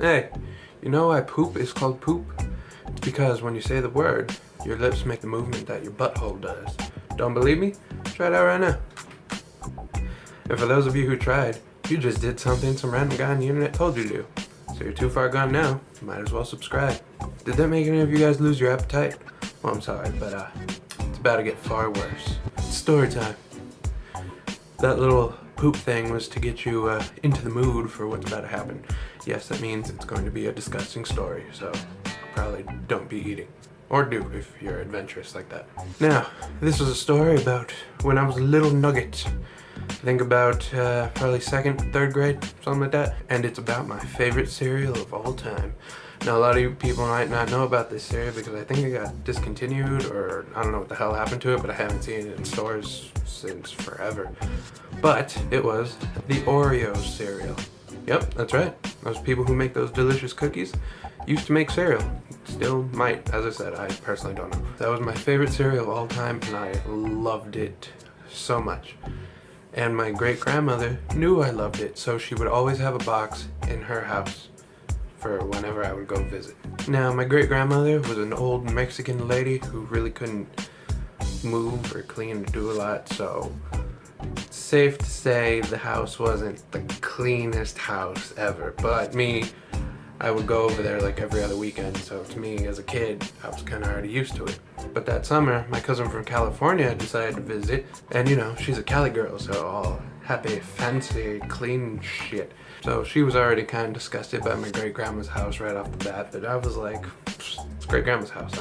Hey, you know why poop is called poop? It's because when you say the word, your lips make the movement that your butthole does. Don't believe me? Try it out right now. And for those of you who tried, you just did something some random guy on the internet told you to do. So you're too far gone now, might as well subscribe. Did that make any of you guys lose your appetite? Well, I'm sorry, but it's about to get far worse. It's story time. That little poop thing was to get you into the mood for what's about to happen. Yes, that means it's going to be a disgusting story, so probably don't be eating. Or do if you're adventurous like that. Now, this is a story about when I was a little nugget. I think about probably second, third grade, something like that. And it's about my favorite cereal of all time. Now, a lot of you people might not know about this cereal because I think it got discontinued, or I don't know what the hell happened to it, but I haven't seen it in stores since forever. But it was the Oreo cereal. Yep, that's right. Those people who make those delicious cookies used to make cereal. Still might, as I said, I personally don't know. That was my favorite cereal of all time, and I loved it so much. And my great-grandmother knew I loved it, so she would always have a box in her house for whenever I would go visit. Now, my great-grandmother was an old Mexican lady who really couldn't move or clean or do a lot, so it's safe to say the house wasn't the cleanest house ever. But me, I would go over there like every other weekend, so to me as a kid, I was kind of already used to it. But that summer, my cousin from California decided to visit, and you know, she's a Cali girl, so all happy, fancy, clean shit. So she was already kind of disgusted by my great-grandma's house right off the bat, but I was like, it's great-grandma's house,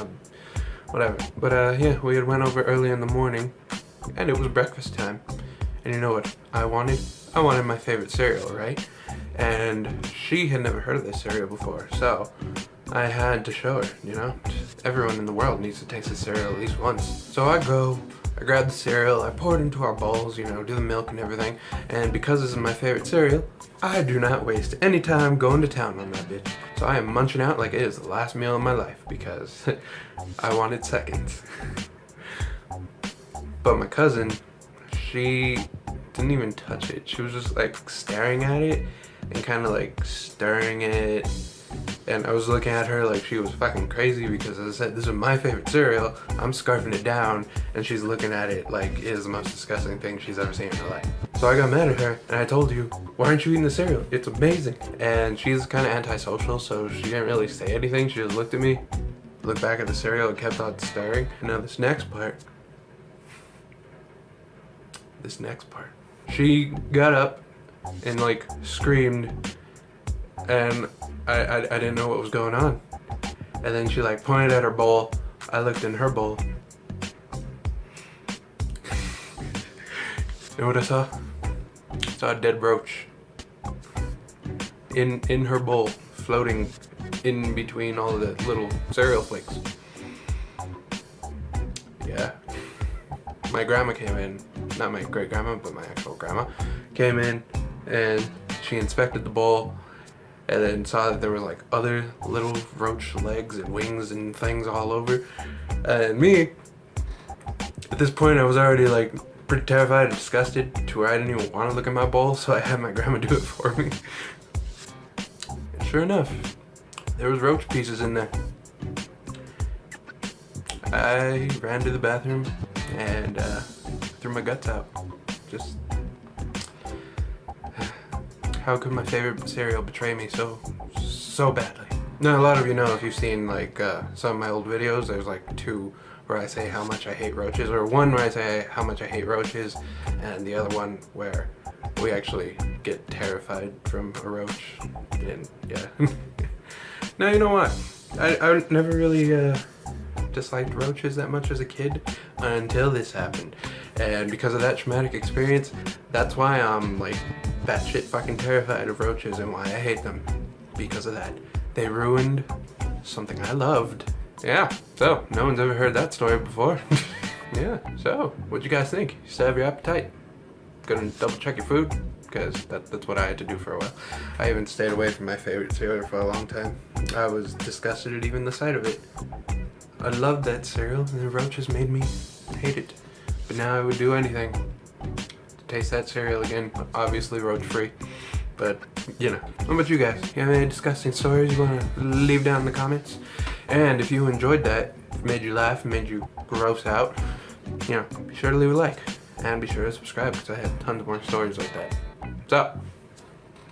whatever. But yeah, we had went over early in the morning, and it was breakfast time. And you know what I wanted? I wanted my favorite cereal, right? And she had never heard of this cereal before, so I had to show her, you know? Everyone in the world needs to taste this cereal at least once. So I grab the cereal, I pour it into our bowls, you know, do the milk and everything. And because this is my favorite cereal, I do not waste any time going to town on that bitch. So I am munching out like it is the last meal of my life because I wanted seconds. But my cousin, she didn't even touch it. She was just like staring at it and kind of like stirring it. And I was looking at her like she was fucking crazy because, as I said, this is my favorite cereal. I'm scarfing it down, and she's looking at it like it is the most disgusting thing she's ever seen in her life. So I got mad at her, and I told you, why aren't you eating the cereal? It's amazing. And she's kind of antisocial, so she didn't really say anything. She just looked at me, looked back at the cereal, and kept on staring. And now this next part. She got up and like screamed, and I didn't know what was going on. And then she like pointed at her bowl. I looked in her bowl. You know what I saw? I saw a dead roach in her bowl, floating in between all the little cereal flakes. Yeah. My grandma came in, not my great grandma, but my actual grandma, came in and she inspected the bowl and then saw that there was like other little roach legs and wings and things all over. And me, at this point I was already like pretty terrified and disgusted to where I didn't even want to look at my bowl, so I had my grandma do it for me. And sure enough, there was roach pieces in there. I ran to the bathroom and threw my guts out. Just, how could my favorite cereal betray me so badly? Now, a lot of you know, if you've seen like some of my old videos, there's like two where I say how much I hate roaches, or one where I say how much I hate roaches, and the other one where we actually get terrified from a roach. And yeah. Now, you know what? I never really disliked roaches that much as a kid until this happened. And because of that traumatic experience, that's why I'm like batshit fucking terrified of roaches and why I hate them. Because of that. They ruined something I loved. Yeah, so no one's ever heard that story before. Yeah, so what'd you guys think? You still have your appetite? Gonna double check your food? Because that's what I had to do for a while. I even stayed away from my favorite cereal for a long time. I was disgusted at even the sight of it. I loved that cereal, and the roaches made me hate it. But now I would do anything to taste that cereal again, obviously roach-free. But, you know, what about you guys? You have any disgusting stories you want to leave down in the comments? And if you enjoyed that, made you laugh, made you gross out, you know, be sure to leave a like. And be sure to subscribe because I have tons more stories like that. So,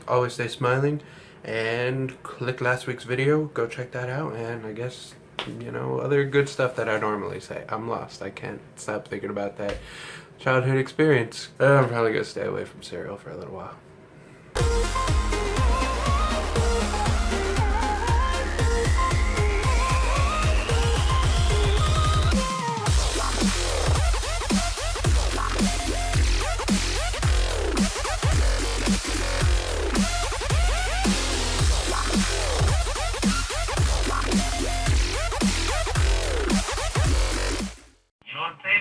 always stay smiling. And click last week's video. Go check that out. And I guess, you know, other good stuff that I normally say. I'm lost. I can't stop thinking about that childhood experience. I'm probably going to stay away from cereal for a little while.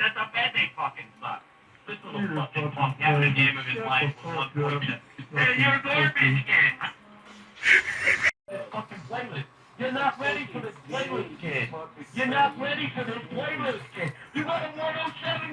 That's a bad they fucking suck. This little fucking punk having a game of his life with 140 minutes. Hey, you're a garbage can. This fucking playlist. You're not ready for this playlist, kid. You're not ready for this playlist, kid. You got a 107